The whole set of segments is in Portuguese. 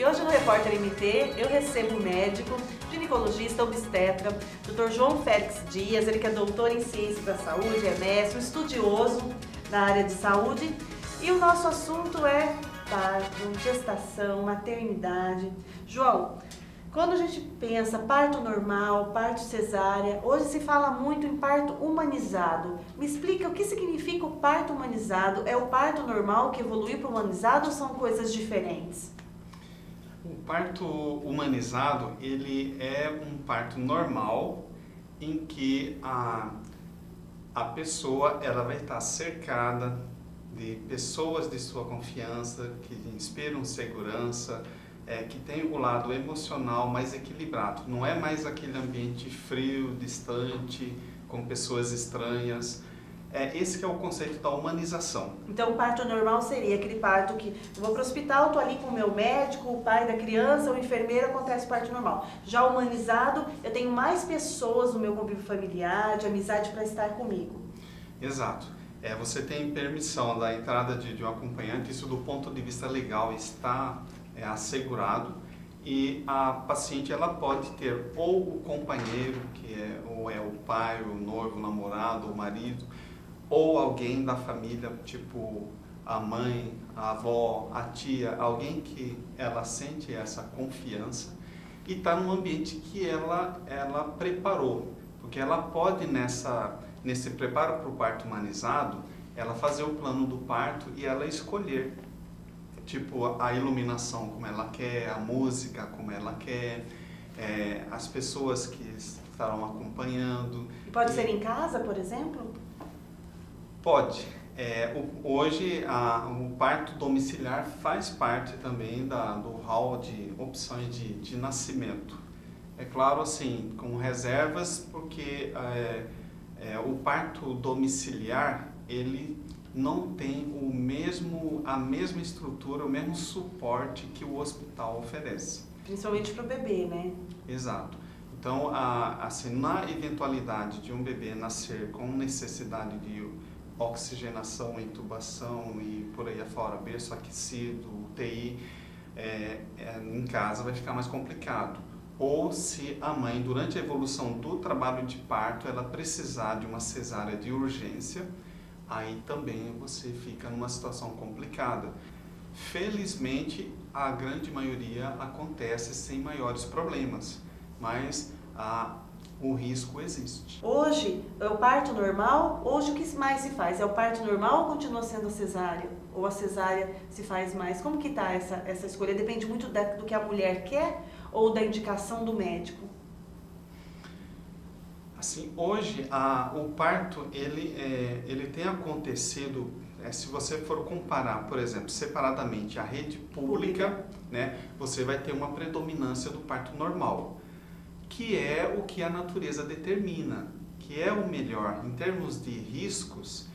E hoje no Repórter MT eu recebo o médico, ginecologista, obstetra, Dr. João Félix Dias, ele que é doutor em Ciências da Saúde, é mestre, um estudioso na área de saúde. E o nosso assunto é parto, gestação, maternidade. João, quando a gente pensa parto normal, parto cesárea, hoje se fala muito em parto humanizado. Me explica o que significa o parto humanizado? É o parto normal que evoluiu para o humanizado ou são coisas diferentes? O parto humanizado, ele é um parto normal em que a pessoa ela vai estar cercada de pessoas de sua confiança, que inspiram segurança, que tem o lado emocional mais equilibrado. Não é mais aquele ambiente frio, distante, com pessoas estranhas. Esse que é o conceito da humanização. Então o parto normal seria aquele parto que eu vou para o hospital, estou ali com o meu médico, o pai da criança, o enfermeiro, acontece o parto normal. Já humanizado, eu tenho mais pessoas no meu convívio familiar, de amizade para estar comigo. Exato. Você tem permissão da entrada de um acompanhante, isso do ponto de vista legal está assegurado, e a paciente ela pode ter ou o companheiro, ou é o pai, o noivo, o namorado, o marido, ou alguém da família, tipo a mãe, a avó, a tia, alguém que ela sente essa confiança e está num ambiente que ela preparou, porque ela pode nesse preparo para o parto humanizado, ela fazer o plano do parto e ela escolher, tipo a iluminação como ela quer, a música como ela quer, as pessoas que estarão acompanhando. E pode ser em casa, por exemplo? Pode. Hoje o parto domiciliar faz parte também do hall de opções de nascimento. É claro, assim, com reservas, porque o parto domiciliar ele não tem a mesma estrutura, o mesmo suporte que o hospital oferece. Principalmente para o bebê, né? Exato. Então, assim, na eventualidade de um bebê nascer com necessidade de oxigenação, intubação e por aí afora, berço aquecido, UTI, em casa vai ficar mais complicado. Ou se a mãe, durante a evolução do trabalho de parto, ela precisar de uma cesárea de urgência, aí também você fica numa situação complicada. Felizmente, a grande maioria acontece sem maiores problemas, mas o risco existe. Hoje, é o parto normal? Hoje o que mais se faz? É o parto normal ou continua sendo a cesárea? Ou a cesárea se faz mais? Como que está essa escolha? Depende muito do que a mulher quer ou da indicação do médico? Assim, hoje o parto ele tem acontecido, se você for comparar, por exemplo, separadamente a rede pública, né, você vai ter uma predominância do parto normal, que é o que a natureza determina, que é o melhor em termos de riscos.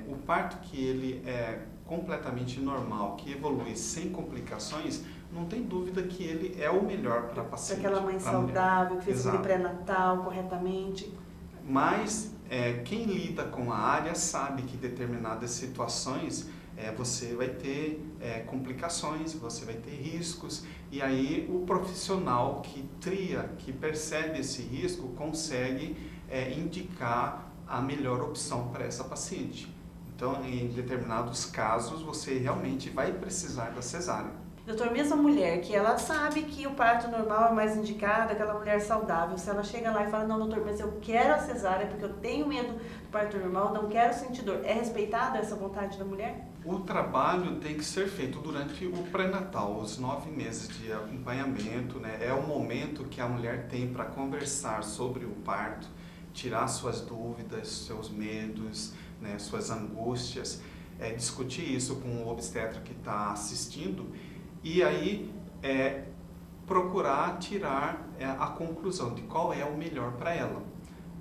O parto que ele é completamente normal, que evolui sem complicações, não tem dúvida que ele é o melhor para a paciente. Aquela mãe saudável, que fez o pré-natal corretamente. Mas quem lida com a área sabe que em determinadas situações você vai ter complicações, você vai ter riscos, e aí o profissional que percebe esse risco, consegue indicar a melhor opção para essa paciente. Então, em determinados casos, você realmente vai precisar da cesárea. Doutor, mesmo a mulher que ela sabe que o parto normal é mais indicado, aquela mulher saudável, se ela chega lá e fala, não, doutor, mas eu quero a cesárea porque eu tenho medo do parto normal, não quero sentir dor, é respeitada essa vontade da mulher? O trabalho tem que ser feito durante o pré-natal, os 9 meses de acompanhamento, né? É o momento que a mulher tem para conversar sobre o parto, tirar suas dúvidas, seus medos, né, suas angústias, discutir isso com o obstetra que está assistindo, e aí procurar tirar a conclusão de qual é o melhor para ela.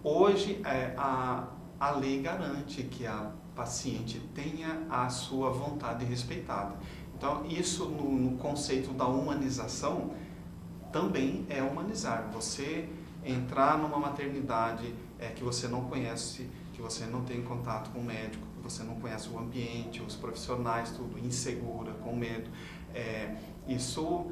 Hoje a lei garante que a paciente tenha a sua vontade respeitada. Então isso no conceito da humanização também é humanizar. Você entrar numa maternidade que você não conhece, que você não tem contato com o médico, que você não conhece o ambiente, os profissionais, tudo insegura, com medo, Isso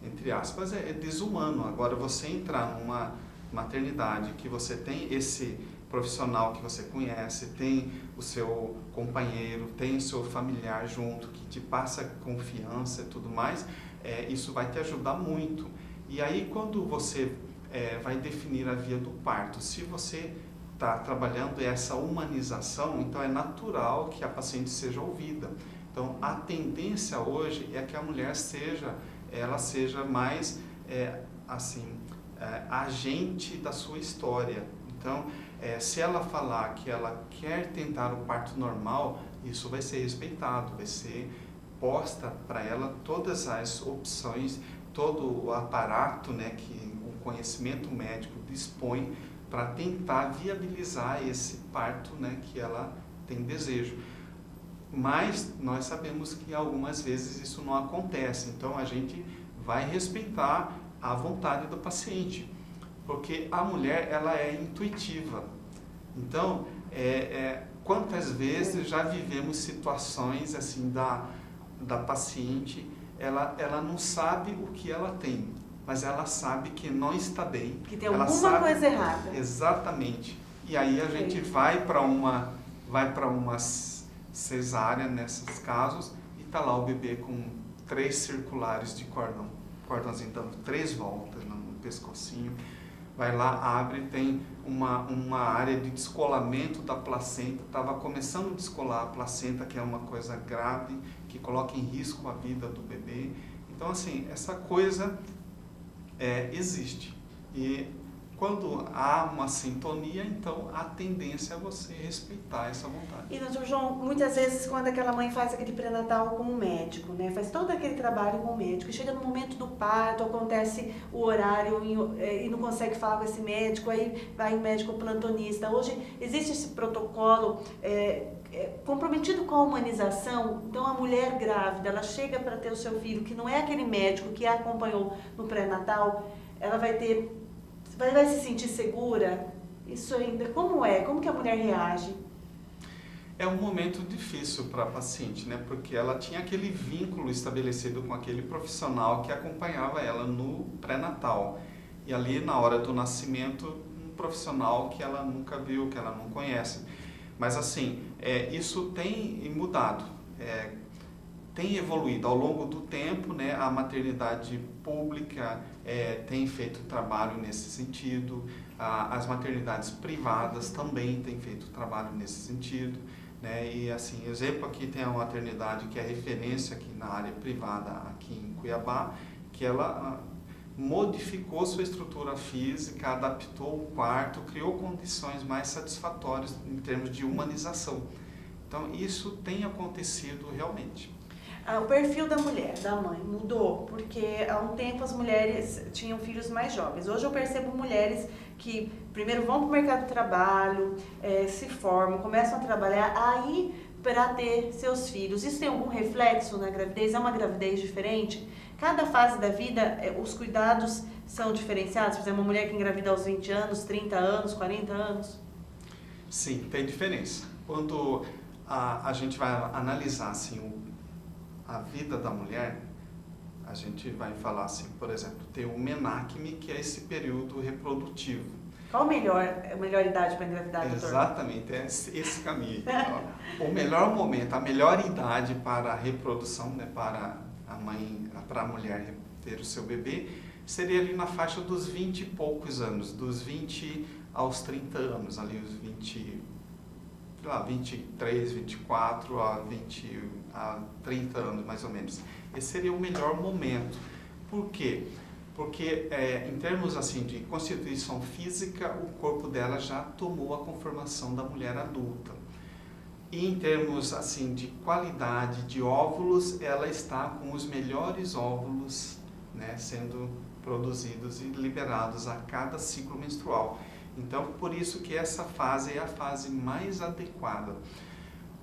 entre aspas, é desumano. Agora, você entrar numa maternidade que você tem esse profissional que você conhece, tem o seu companheiro, tem o seu familiar junto, que te passa confiança e tudo mais, isso vai te ajudar muito. E aí, quando você vai definir a via do parto, se você está trabalhando essa humanização, então é natural que a paciente seja ouvida. Então, a tendência hoje é que a mulher seja mais agente da sua história. Então, se ela falar que ela quer tentar o parto normal, isso vai ser respeitado, vai ser posta para ela todas as opções, todo o aparato, né, que o conhecimento médico dispõe para tentar viabilizar esse parto, né, que ela tem desejo. Mas nós sabemos que algumas vezes isso não acontece, então a gente vai respeitar a vontade do paciente, porque a mulher, ela é intuitiva. Então, quantas vezes já vivemos situações assim da paciente, ela não sabe o que ela tem, mas ela sabe que não está bem. Que tem alguma coisa errada. Exatamente. E aí a gente vai para uma cesárea nesses casos e tá lá o bebê com 3 circulares de cordãozinho dando 3 voltas no pescocinho. Vai lá, abre, tem uma área de descolamento da placenta, estava começando a descolar a placenta, que é uma coisa grave, que coloca em risco a vida do bebê. Então, assim, essa coisa existe. E quando há uma sintonia, então a tendência é você respeitar essa vontade. E, doutor João, muitas vezes quando aquela mãe faz aquele pré-natal com o médico, né, faz todo aquele trabalho com o médico, e chega no momento do parto, acontece o horário e não consegue falar com esse médico, aí vai o médico plantonista. Hoje existe esse protocolo comprometido com a humanização. Então a mulher grávida, ela chega para ter o seu filho, que não é aquele médico que a acompanhou no pré-natal, ela vai se sentir segura? Isso ainda, como que a mulher reage? É um momento difícil para a paciente, né? Porque ela tinha aquele vínculo estabelecido com aquele profissional que acompanhava ela no pré-natal. E ali, na hora do nascimento, um profissional que ela nunca viu, que ela não conhece. Mas assim, isso tem mudado, tem evoluído ao longo do tempo, né? A maternidade pública tem feito trabalho nesse sentido, as maternidades privadas também têm feito trabalho nesse sentido, né? E assim, exemplo, aqui tem a maternidade que é referência aqui na área privada, aqui em Cuiabá, que ela modificou sua estrutura física, adaptou o quarto, criou condições mais satisfatórias em termos de humanização. Então, isso tem acontecido realmente. O perfil da mulher, da mãe, mudou, porque há um tempo as mulheres tinham filhos mais jovens. Hoje eu percebo mulheres que primeiro vão para o mercado de trabalho, se formam, começam a trabalhar, aí para ter seus filhos. Isso tem algum reflexo na gravidez? É uma gravidez diferente? Cada fase da vida, os cuidados são diferenciados? Por exemplo, uma mulher que engravida aos 20 anos, 30 anos, 40 anos? Sim, tem diferença. Quando a gente vai analisar assim, a vida da mulher, a gente vai falar assim, por exemplo, tem o menarqueme, que é esse período reprodutivo. Qual a melhor idade para engravidar, doutor? Exatamente, é esse caminho. O melhor momento, a melhor idade para a reprodução, né, para a mulher ter o seu bebê, seria ali na faixa dos 20 e poucos anos, dos 20 aos 30 anos, ali os 23, 24 a 30 anos mais ou menos. Esse seria o melhor momento. Por quê? Porque em termos assim de constituição física, o corpo dela já tomou a conformação da mulher adulta. E em termos assim de qualidade de óvulos, ela está com os melhores óvulos, né, sendo produzidos e liberados a cada ciclo menstrual. Então, por isso que essa fase é a fase mais adequada.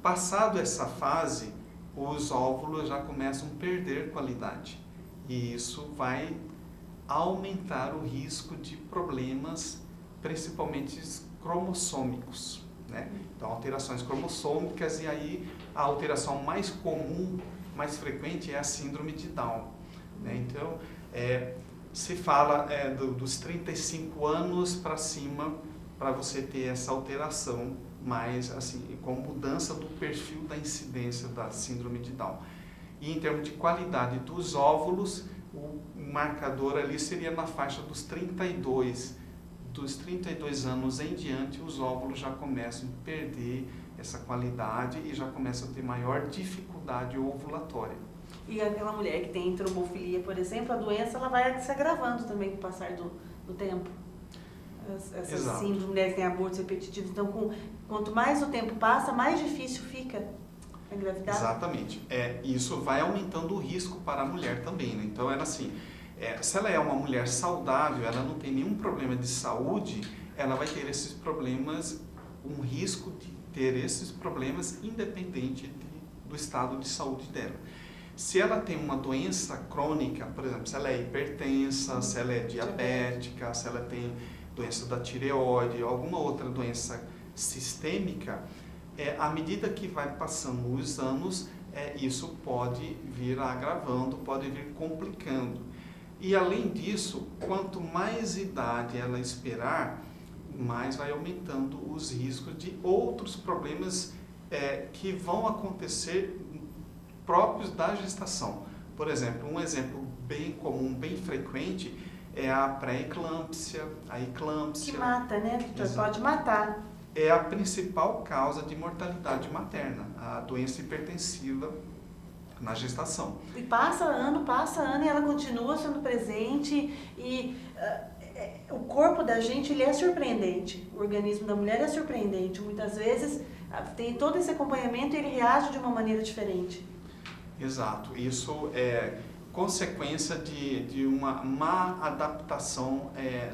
Passado essa fase, os óvulos já começam a perder qualidade. E isso vai aumentar o risco de problemas, principalmente cromossômicos, né? Então, alterações cromossômicas, e aí a alteração mais comum mais frequente é a síndrome de Down, né? Então, se fala dos 35 anos para cima para você ter essa alteração, mais assim, com mudança do perfil da incidência da síndrome de Down. E em termos de qualidade dos óvulos, o marcador ali seria na faixa dos 32. Dos 32 anos em diante, os óvulos já começam a perder essa qualidade e já começam a ter maior dificuldade ovulatória. E aquela mulher que tem trombofilia, por exemplo, a doença ela vai se agravando também com o passar do tempo. Essas síndromes, mulheres que têm abortos repetitivos, então quanto mais o tempo passa, mais difícil fica a engravidar. Exatamente. Isso vai aumentando o risco para a mulher também, né? Então, ela assim, se ela é uma mulher saudável, ela não tem nenhum problema de saúde, ela vai ter esses problemas, um risco de ter esses problemas independente do estado de saúde dela. Se ela tem uma doença crônica, por exemplo, se ela é hipertensa, se ela é diabética, se ela tem doença da tireoide, alguma outra doença sistêmica, à medida que vai passando os anos, isso pode vir agravando, pode vir complicando. E além disso, quanto mais idade ela esperar, mais vai aumentando os riscos de outros problemas que vão acontecer próprios da gestação. Por exemplo, um exemplo bem comum, bem frequente, é a pré-eclâmpsia, a eclâmpsia. Que mata, né, doutor? Exato. Pode matar. É a principal causa de mortalidade materna, a doença hipertensiva na gestação. E passa ano e ela continua sendo presente e o corpo da gente ele é surpreendente, o organismo da mulher é surpreendente. Muitas vezes tem todo esse acompanhamento e ele reage de uma maneira diferente. Exato, isso é consequência de uma má adaptação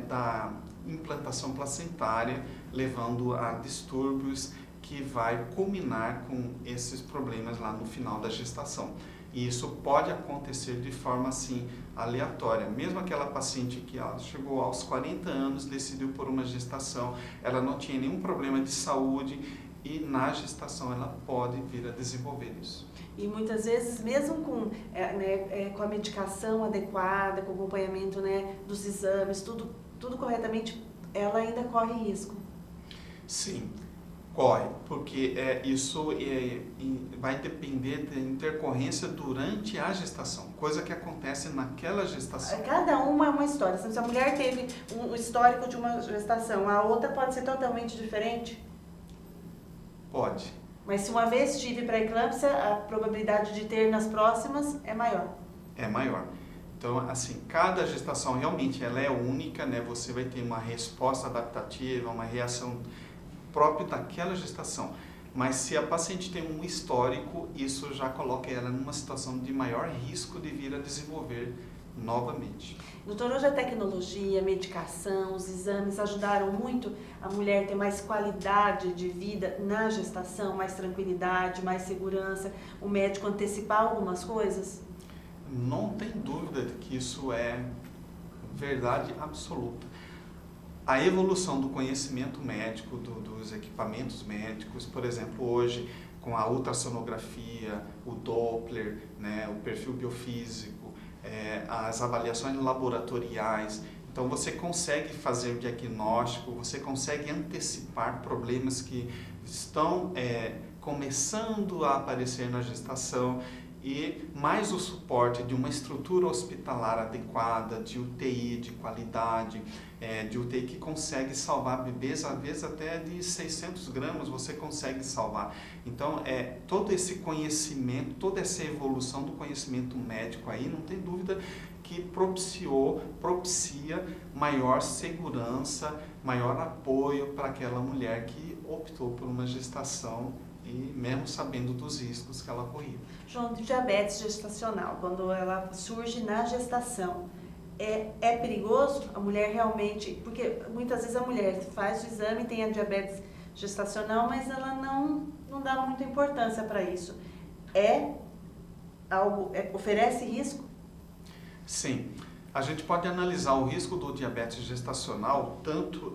da implantação placentária, levando a distúrbios que vai culminar com esses problemas lá no final da gestação. E isso pode acontecer de forma assim aleatória. Mesmo aquela paciente que chegou aos 40 anos, decidiu por uma gestação, ela não tinha nenhum problema de saúde e na gestação ela pode vir a desenvolver isso. E muitas vezes, mesmo com a medicação adequada, com o acompanhamento, né, dos exames, tudo corretamente, ela ainda corre risco. Sim, corre, porque isso vai depender da intercorrência durante a gestação, coisa que acontece naquela gestação. Cada uma é uma história. Se a mulher teve um histórico de uma gestação, a outra pode ser totalmente diferente? Pode. Mas se uma vez tive pré-eclâmpsia, a probabilidade de ter nas próximas é maior. É maior. Então, assim, cada gestação realmente ela é única, né? Você vai ter uma resposta adaptativa, uma reação própria daquela gestação. Mas se a paciente tem um histórico, isso já coloca ela numa situação de maior risco de vir a desenvolver novamente. Doutor, hoje a tecnologia, a medicação, os exames ajudaram muito a mulher ter mais qualidade de vida na gestação, mais tranquilidade, mais segurança, o médico antecipar algumas coisas? Não tem dúvida de que isso é verdade absoluta. A evolução do conhecimento médico, dos equipamentos médicos, por exemplo, hoje com a ultrassonografia, o Doppler, né, o perfil biofísico, as avaliações laboratoriais, então você consegue fazer diagnóstico, você consegue antecipar problemas que estão começando a aparecer na gestação e mais o suporte de uma estrutura hospitalar adequada, de UTI de qualidade, de UTI que consegue salvar bebês, às vezes até de 600 gramas você consegue salvar. Então, todo esse conhecimento, toda essa evolução do conhecimento médico aí, não tem dúvida que propicia maior segurança, maior apoio para aquela mulher que optou por uma gestação e mesmo sabendo dos riscos que ela corria. João, diabetes gestacional, quando ela surge na gestação, é perigoso a mulher realmente, porque muitas vezes a mulher faz o exame, tem a diabetes gestacional, mas ela não dá muita importância para isso. Oferece risco? Sim, a gente pode analisar o risco do diabetes gestacional tanto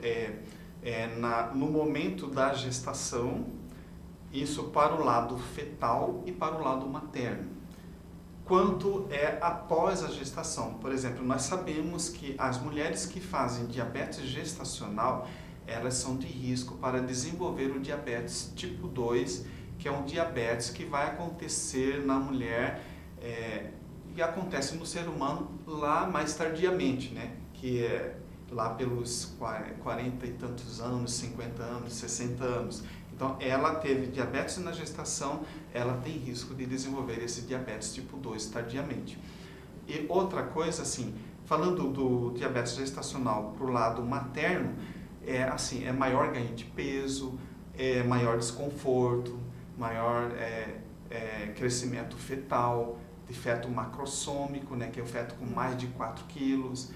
no momento da gestação, isso para o lado fetal e para o lado materno. quanto após a gestação. Por exemplo, nós sabemos que as mulheres que fazem diabetes gestacional, elas são de risco para desenvolver o diabetes tipo 2, que é um diabetes que vai acontecer na mulher e acontece no ser humano lá mais tardiamente, né? Que é lá pelos 40 e tantos anos, 50 anos, 60 anos. Então, ela teve diabetes na gestação, ela tem risco de desenvolver esse diabetes tipo 2 tardiamente. E outra coisa, assim, falando do diabetes gestacional para o lado materno, é maior ganho de peso, maior desconforto, maior crescimento fetal, de feto macrossômico, né, que é o feto com mais de 4 quilos,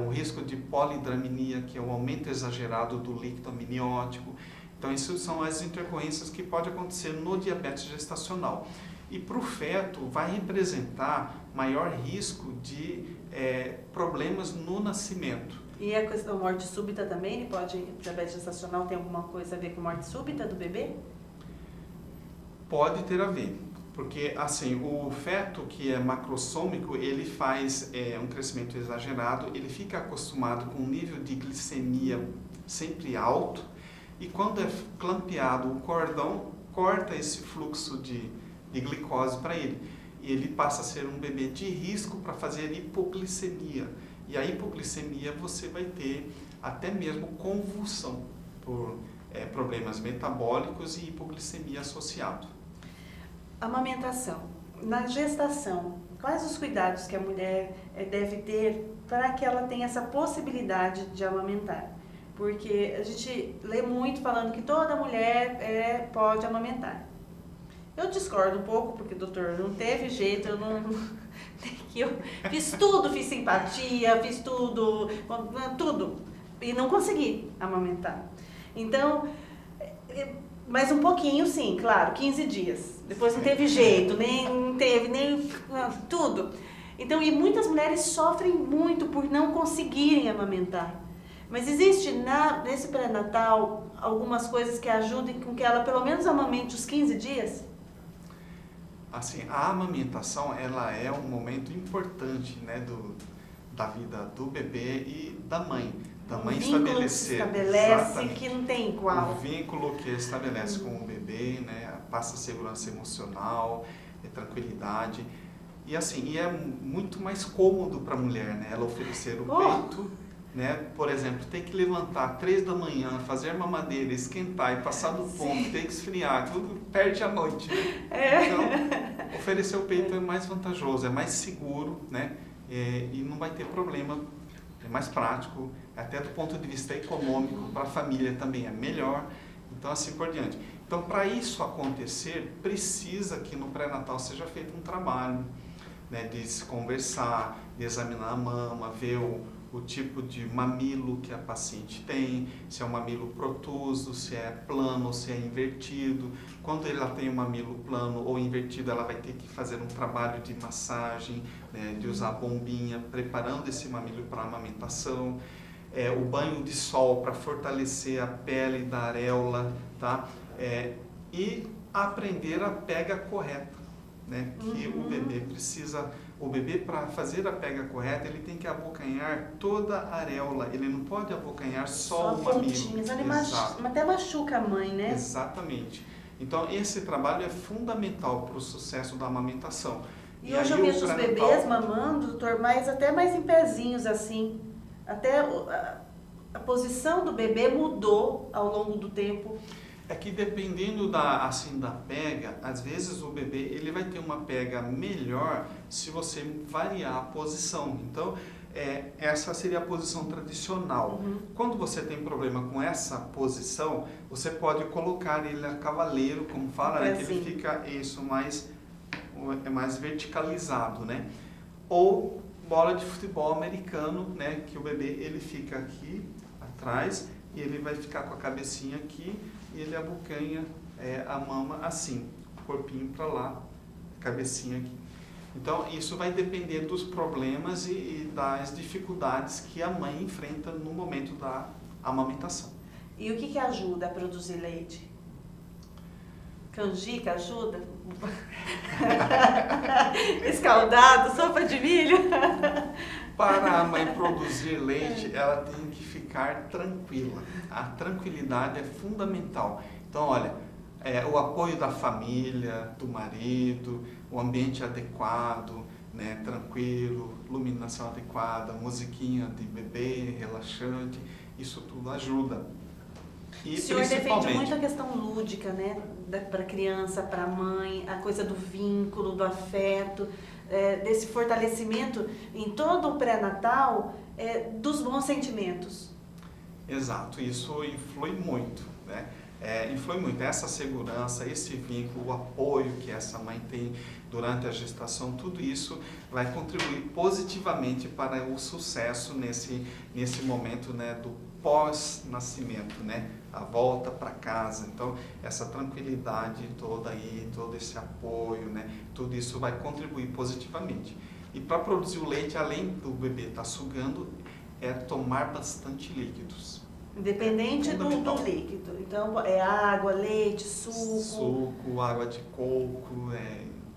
o risco de polidramnia, que é o aumento exagerado do líquido amniótico. Então, isso são as intercorrências que podem acontecer no diabetes gestacional. E para o feto, vai representar maior risco de problemas no nascimento. E a questão da morte súbita também, diabetes gestacional tem alguma coisa a ver com morte súbita do bebê? Pode ter a ver, porque assim, o feto que é macrossômico, ele faz um crescimento exagerado, ele fica acostumado com um nível de glicemia sempre alto, e quando é clampeado o cordão, corta esse fluxo de glicose para ele. E ele passa a ser um bebê de risco para fazer hipoglicemia. E a hipoglicemia você vai ter até mesmo convulsão por problemas metabólicos e hipoglicemia associado. Amamentação. Na gestação, quais os cuidados que a mulher deve ter para que ela tenha essa possibilidade de amamentar? Porque a gente lê muito falando que toda mulher pode amamentar. Eu discordo um pouco, porque, doutor, não teve jeito, eu fiz tudo, fiz simpatia, fiz tudo, e não consegui amamentar. Então, mais um pouquinho, sim, claro, 15 dias. Depois não teve jeito, nem tudo. Então, e muitas mulheres sofrem muito por não conseguirem amamentar. Mas existe nesse pré-natal algumas coisas que ajudem com que ela pelo menos amamente os 15 dias? Assim, a amamentação, ela é um momento importante, né, da vida do bebê e da mãe. Da mãe estabelecer. Estabelece que não tem igual. O vínculo que estabelece com o bebê, né, passa segurança emocional, tranquilidade. E assim, é muito mais cômodo para a mulher, né, ela oferecer o peito. Né? Por exemplo, ter que levantar 3 da manhã, fazer mamadeira, esquentar e passar do ponto, ter que esfriar, tudo perde a noite. Né? Então, oferecer o peito é mais vantajoso, é mais seguro, né? E não vai ter problema, é mais prático, até do ponto de vista econômico, para a família também é melhor, então assim por diante. Então, para isso acontecer, precisa que no pré-natal seja feito um trabalho, né, de se conversar, de examinar a mama, ver o tipo de mamilo que a paciente tem, se é um mamilo protuso, se é plano, se é invertido. Quando ela tem um mamilo plano ou invertido, ela vai ter que fazer um trabalho de massagem, né, de usar bombinha, preparando esse mamilo para a amamentação. O banho de sol para fortalecer a pele da areola, tá? E aprender a pega correta, né? Que o bebê precisa... O bebê, para fazer a pega correta, ele tem que abocanhar toda a areola. Ele não pode abocanhar só o mamilo. Até machuca a mãe, né? Exatamente. Então, esse trabalho é fundamental para o sucesso da amamentação. E hoje eu vejo os bebês mamando, doutor, até mais em pezinhos, assim. Até a posição do bebê mudou ao longo do tempo. É que dependendo da pega, às vezes o bebê ele vai ter uma pega melhor se você variar a posição. Então, essa seria a posição tradicional. Quando você tem problema com essa posição, você pode colocar ele a cavaleiro, como fala, né, que ele fica mais verticalizado, né? Ou bola de futebol americano, né, que o bebê ele fica aqui atrás e ele vai ficar com a cabecinha aqui e ele abocanha a mama assim, corpinho para lá, cabecinha aqui. Então, isso vai depender dos problemas e das dificuldades que a mãe enfrenta no momento da amamentação. E o que ajuda a produzir leite? Canjica ajuda? Escaldado, sopa de milho? Para a mãe produzir leite, ela tem que ficar tranquila. A tranquilidade é fundamental. Então, olha, o apoio da família, do marido, o ambiente adequado, né, tranquilo, iluminação adequada, musiquinha de bebê, relaxante, isso tudo ajuda. E o senhor defende muito a questão lúdica, né? Para a criança, para a mãe, a coisa do vínculo, do afeto, desse fortalecimento em todo o pré-natal dos bons sentimentos. Exato, isso influi muito, né? Influi muito essa segurança, esse vínculo, o apoio que essa mãe tem durante a gestação, tudo isso vai contribuir positivamente para o sucesso nesse momento, né, do pós-nascimento, né, a volta para casa. Então, essa tranquilidade toda aí, todo esse apoio, né, tudo isso vai contribuir positivamente. E para produzir o leite, além do bebê estar sugando, tomar bastante líquidos. Independente do líquido. Então, água, leite, suco. Suco, água de coco,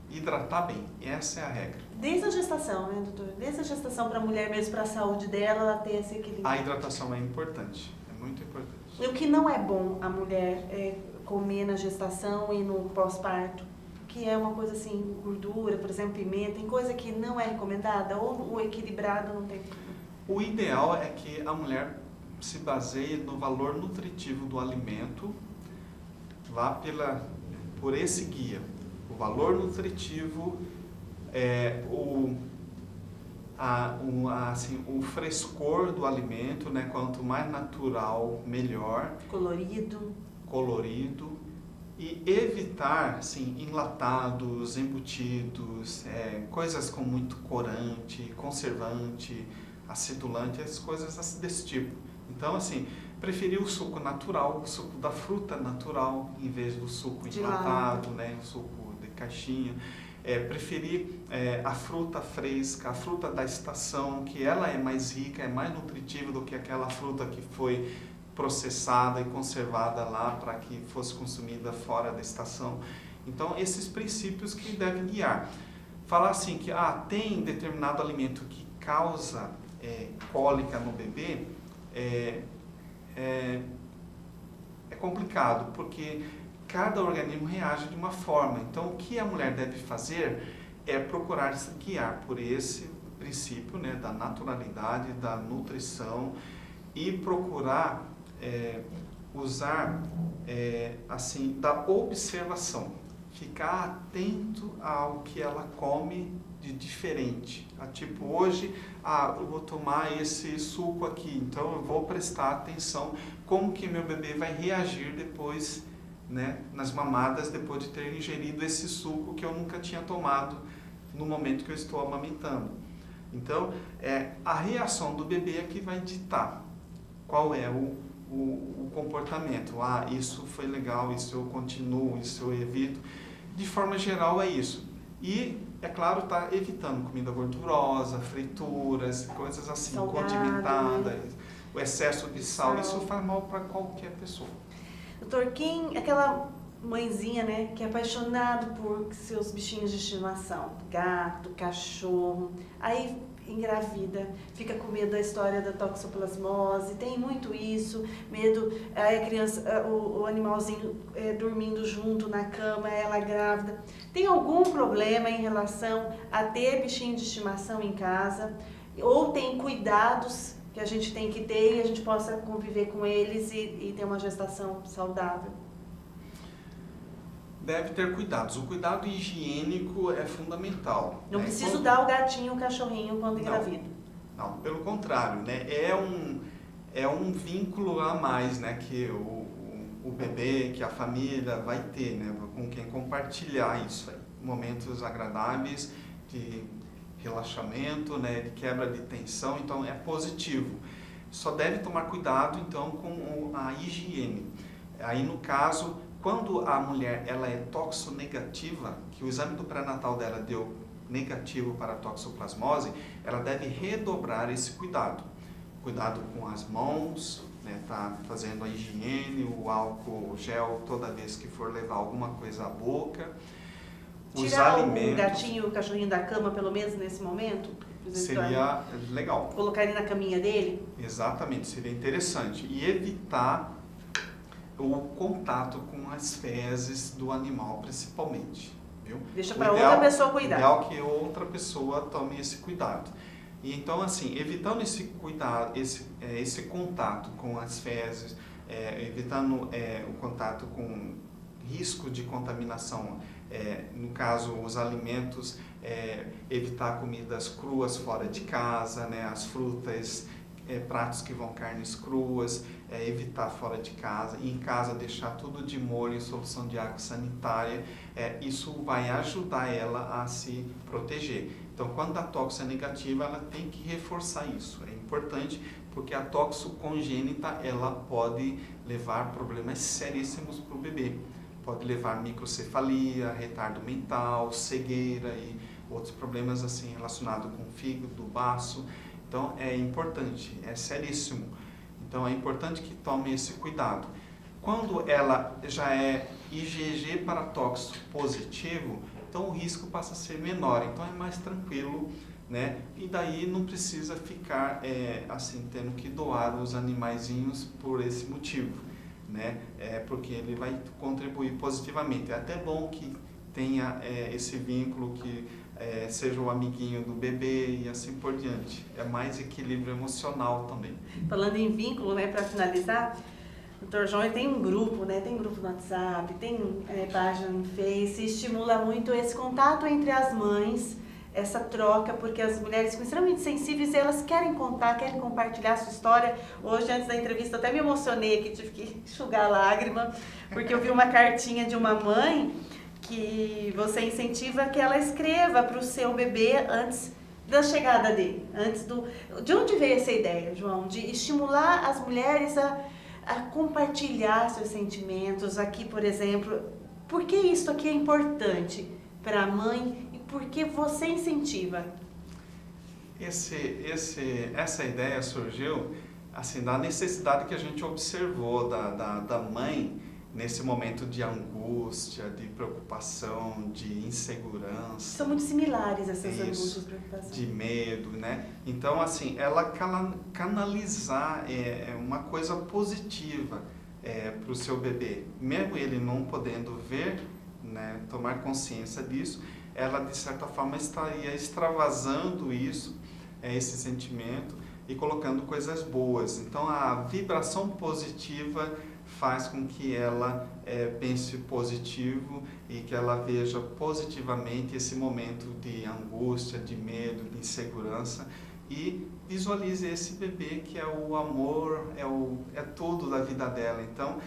hidratar bem. Essa é a regra. Desde a gestação, né, doutor? Desde a gestação para a mulher mesmo, para a saúde dela, ela ter esse equilíbrio. A hidratação é importante, é muito importante. E o que não é bom a mulher comer na gestação e no pós-parto? Que é uma coisa assim, gordura, por exemplo, pimenta, tem coisa que não é recomendada? Ou o equilibrado não tem? O ideal é que a mulher se baseie no valor nutritivo do alimento, vá por esse guia. O valor nutritivo, o frescor do alimento, né? Quanto mais natural, melhor. Colorido. E evitar, assim, enlatados, embutidos, coisas com muito corante, conservante, acidulante, as coisas desse tipo. Então, assim, preferir o suco natural, o suco da fruta natural, em vez do suco enlatado, né, o suco de caixinha. Preferir a fruta fresca, a fruta da estação, que ela é mais rica, é mais nutritiva do que aquela fruta que foi processada e conservada lá para que fosse consumida fora da estação. Então, esses princípios que devem guiar. Falar assim que tem determinado alimento que causa cólica no bebê, é complicado, porque cada organismo reage de uma forma. Então, o que a mulher deve fazer é procurar se guiar por esse princípio, né, da naturalidade, da nutrição, e procurar usar assim, da observação, ficar atento ao que ela come de diferente. Tipo, hoje eu vou tomar esse suco aqui, então eu vou prestar atenção como que meu bebê vai reagir depois, né, nas mamadas, depois de ter ingerido esse suco que eu nunca tinha tomado no momento que eu estou amamentando. Então, a reação do bebê é que vai ditar qual é o comportamento. Isso foi legal, isso eu continuo, isso eu evito. De forma geral é isso. E, é claro, tá evitando comida gordurosa, frituras, coisas assim, condimentadas, o excesso de sal, isso faz mal para qualquer pessoa. Doutor, aquela mãezinha, né, que é apaixonado por seus bichinhos de estimação, gato, cachorro, aí engravida, fica com medo da história da toxoplasmose, tem muito isso, medo, aí a criança, o animalzinho dormindo junto na cama, ela grávida. Tem algum problema em relação a ter bichinho de estimação em casa? Ou tem cuidados que a gente tem que ter e a gente possa conviver com eles e ter uma gestação saudável? Deve ter cuidados. O cuidado higiênico é fundamental. Não preciso dar o gatinho, o cachorrinho quando engravido. Não, pelo contrário, né? É um vínculo a mais, né? Que o bebê, que a família vai ter, né? Com quem compartilhar isso aí. Momentos agradáveis de relaxamento, né? De quebra de tensão, então é positivo. Só deve tomar cuidado, então, com a higiene. Aí, no caso, quando a mulher ela é toxonegativa, que o exame do pré-natal dela deu negativo para a toxoplasmose, ela deve redobrar esse cuidado. Cuidado com as mãos, tá fazendo a higiene, o álcool gel toda vez que for levar alguma coisa à boca. Os Tirar alimentos, o gatinho, o cachorrinho da cama, pelo menos nesse momento? seria legal. Colocar ele na caminha dele? Exatamente, seria interessante. E evitar o contato com as fezes do animal, principalmente. Viu? Deixa para outra pessoa O cuidar. ideal é que outra pessoa tome esse cuidado. E então, assim, evitando esse cuidado, esse contato com as fezes, evitando o contato com risco de contaminação, no caso, os alimentos, evitar comidas cruas fora de casa, né, as frutas, pratos que vão carnes cruas, evitar fora de casa, e em casa deixar tudo de molho em solução de água sanitária, isso vai ajudar ela a se proteger. Então, quando a toxo é negativa, ela tem que reforçar isso, é importante, porque a toxo congênita, ela pode levar problemas seríssimos para o bebê, pode levar microcefalia, retardo mental, cegueira e outros problemas assim relacionados com o fígado, baço. Então é importante, é seríssimo. Então é importante que tome esse cuidado. Quando ela já é IgG para toxo positivo, então o risco passa a ser menor, então é mais tranquilo, né? E daí não precisa ficar assim tendo que doar os animaizinhos por esse motivo, né? Porque ele vai contribuir positivamente. É até bom que tenha esse vínculo, que seja o amiguinho do bebê e assim por diante. É mais equilíbrio emocional também. Falando em vínculo, né, para finalizar, o Dr. João tem um grupo, né, tem grupo no WhatsApp, tem página no Face, estimula muito esse contato entre as mães, essa troca, porque as mulheres ficam extremamente sensíveis e elas querem contar, querem compartilhar a sua história. Hoje, antes da entrevista, até me emocionei aqui, tive que enxugar a lágrima, porque eu vi uma cartinha de uma mãe que você incentiva que ela escreva para o seu bebê antes da chegada dele. De onde veio essa ideia, João? De estimular as mulheres a compartilhar seus sentimentos. Aqui, por exemplo, por que isso aqui é importante para a mãe e por que você incentiva? Essa ideia surgiu assim, da necessidade que a gente observou da mãe nesse momento de angústia, de preocupação, de insegurança. São muito similares essas angústias e preocupações. De medo, né? Então, assim, ela canalizar uma coisa positiva para o seu bebê. Mesmo ele não podendo ver, né, tomar consciência disso, ela, de certa forma, estaria extravasando isso, esse sentimento, e colocando coisas boas. Então, a vibração positiva faz com que ela pense positivo e que ela veja positivamente esse momento de angústia, de medo, de insegurança, e visualize esse bebê que é o amor, é tudo da vida dela. Então,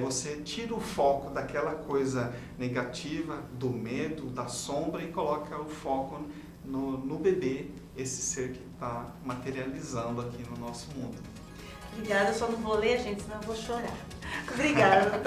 você tira o foco daquela coisa negativa, do medo, da sombra, e coloca o foco no bebê, esse ser que está materializando aqui no nosso mundo. Obrigada, eu só não vou ler, gente, senão eu vou chorar. Obrigada.